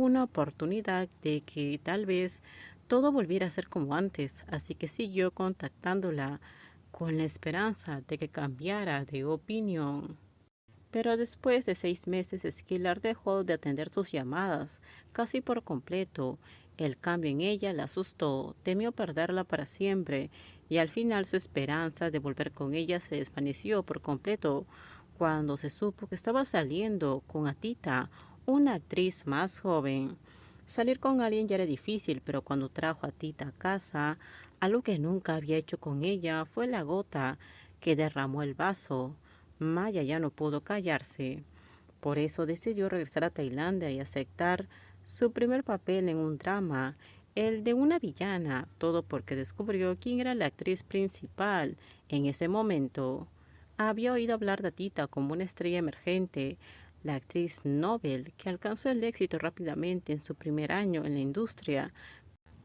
una oportunidad de que tal vez todo volviera a ser como antes, así que siguió contactándola con la esperanza de que cambiara de opinión. Pero después de 6 meses, Skylar dejó de atender sus llamadas, casi por completo. El cambio en ella la asustó, temió perderla para siempre, y al final su esperanza de volver con ella se desvaneció por completo cuando se supo que estaba saliendo con Atita, una actriz más joven. Salir con alguien ya era difícil, pero cuando trajo a Tita a casa, algo que nunca había hecho con ella fue la gota que derramó el vaso. Maya ya no pudo callarse. Por eso decidió regresar a Tailandia y aceptar su primer papel en un drama, el de una villana, todo porque descubrió quién era la actriz principal en ese momento. Había oído hablar de Tita como una estrella emergente, la actriz Nobel que alcanzó el éxito rápidamente en su primer año en la industria,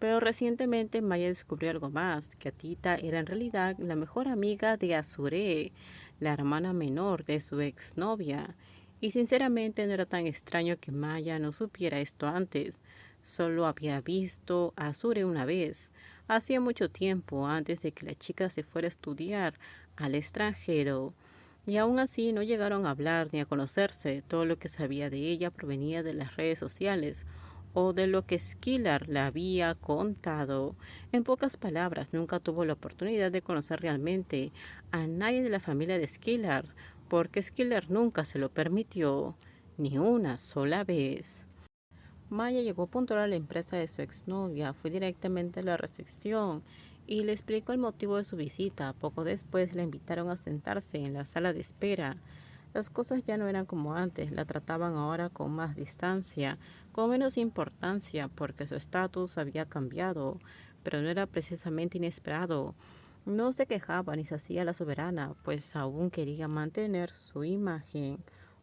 pero recientemente Maya descubrió algo más, que Atita era en realidad la mejor amiga de Azure, la hermana menor de su exnovia. Y sinceramente no era tan extraño que Maya no supiera esto antes. Solo había visto a Azure una vez, hacía mucho tiempo antes de que la chica se fuera a estudiar al extranjero. Y aún así no llegaron a hablar ni a conocerse. Todo lo que sabía de ella provenía de las redes sociales o de lo que Skillar le había contado. En pocas palabras, nunca tuvo la oportunidad de conocer realmente a nadie de la familia de Skillar, porque Skillar nunca se lo permitió, ni una sola vez. Maya llegó puntual a la empresa de su exnovia, fue directamente a la recepción y le explicó el motivo de su visita. Poco después la invitaron a sentarse en la sala de espera. Las cosas ya no eran como antes, la trataban ahora con más distancia, con menos importancia, porque su estatus había cambiado, pero no era precisamente inesperado. No se quejaba ni se hacía la soberana, pues aún quería mantener su imagen.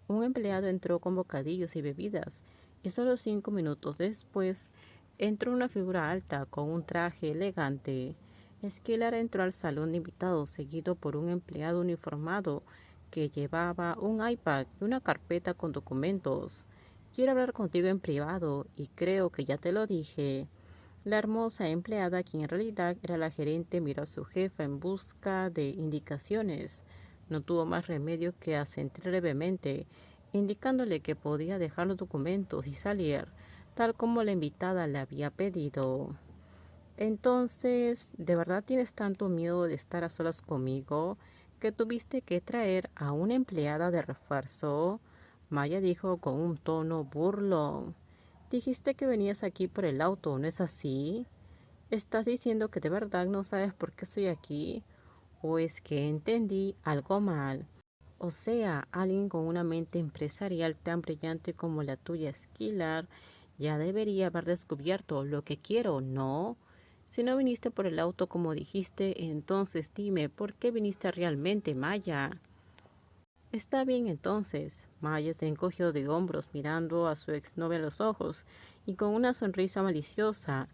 Un empleado entró con bocadillos y bebidas, y solo 5 minutos después entró una figura alta con un traje elegante. Skillar entró al salón de invitados seguido por un empleado uniformado que llevaba un iPad y una carpeta con documentos. Quiero hablar contigo en privado y creo que ya te lo dije. La hermosa empleada, quien en realidad era la gerente, miró a su jefa en busca de indicaciones. No tuvo más remedio que asentir brevemente, indicándole que podía dejar los documentos y salir, tal como la invitada le había pedido. Entonces, ¿de verdad tienes tanto miedo de estar a solas conmigo que tuviste que traer a una empleada de refuerzo? Maya dijo con un tono burlón. Dijiste que venías aquí por el auto, ¿no es así? ¿Estás diciendo que de verdad no sabes por qué estoy aquí? ¿O es que entendí algo mal? O sea, alguien con una mente empresarial tan brillante como la tuya, Esquilar, ya debería haber descubierto lo que quiero, ¿no? Si no viniste por el auto como dijiste, entonces dime, ¿por qué viniste realmente, Maya? Está bien entonces. Maya se encogió de hombros mirando a su exnovia a los ojos y con una sonrisa maliciosa.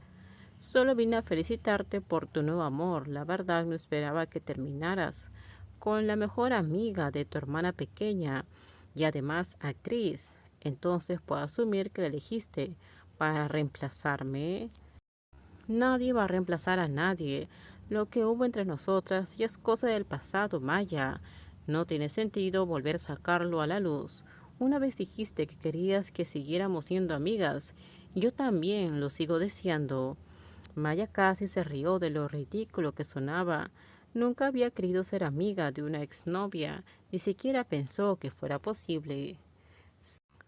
Solo vine a felicitarte por tu nuevo amor. La verdad no esperaba que terminaras con la mejor amiga de tu hermana pequeña y además actriz. Entonces puedo asumir que la elegiste para reemplazarme. Nadie va a reemplazar a nadie. Lo que hubo entre nosotras ya es cosa del pasado, Maya. No tiene sentido volver a sacarlo a la luz. Una vez dijiste que querías que siguiéramos siendo amigas. Yo también lo sigo deseando. Maya casi se rió de lo ridículo que sonaba. Nunca había querido ser amiga de una exnovia, ni siquiera pensó que fuera posible.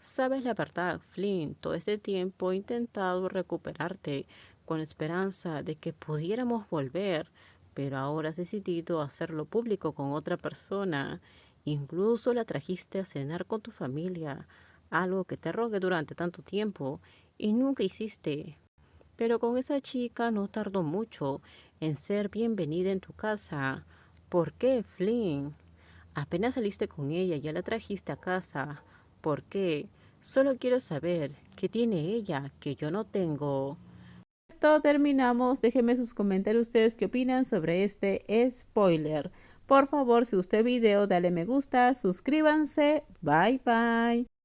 Sabes la verdad, Flynn, todo este tiempo he intentado recuperarte con la esperanza de que pudiéramos volver, pero ahora has decidido hacerlo público con otra persona. Incluso la trajiste a cenar con tu familia, algo que te rogué durante tanto tiempo y nunca hiciste. Pero con esa chica no tardó mucho en ser bienvenida en tu casa. ¿Por qué, Flynn? Apenas saliste con ella, ya la trajiste a casa. ¿Por qué? Solo quiero saber qué tiene ella que yo no tengo. Esto terminamos. Déjenme sus comentarios ustedes qué opinan sobre este spoiler. Por favor, si gustó el video, dale me gusta, suscríbanse. Bye bye.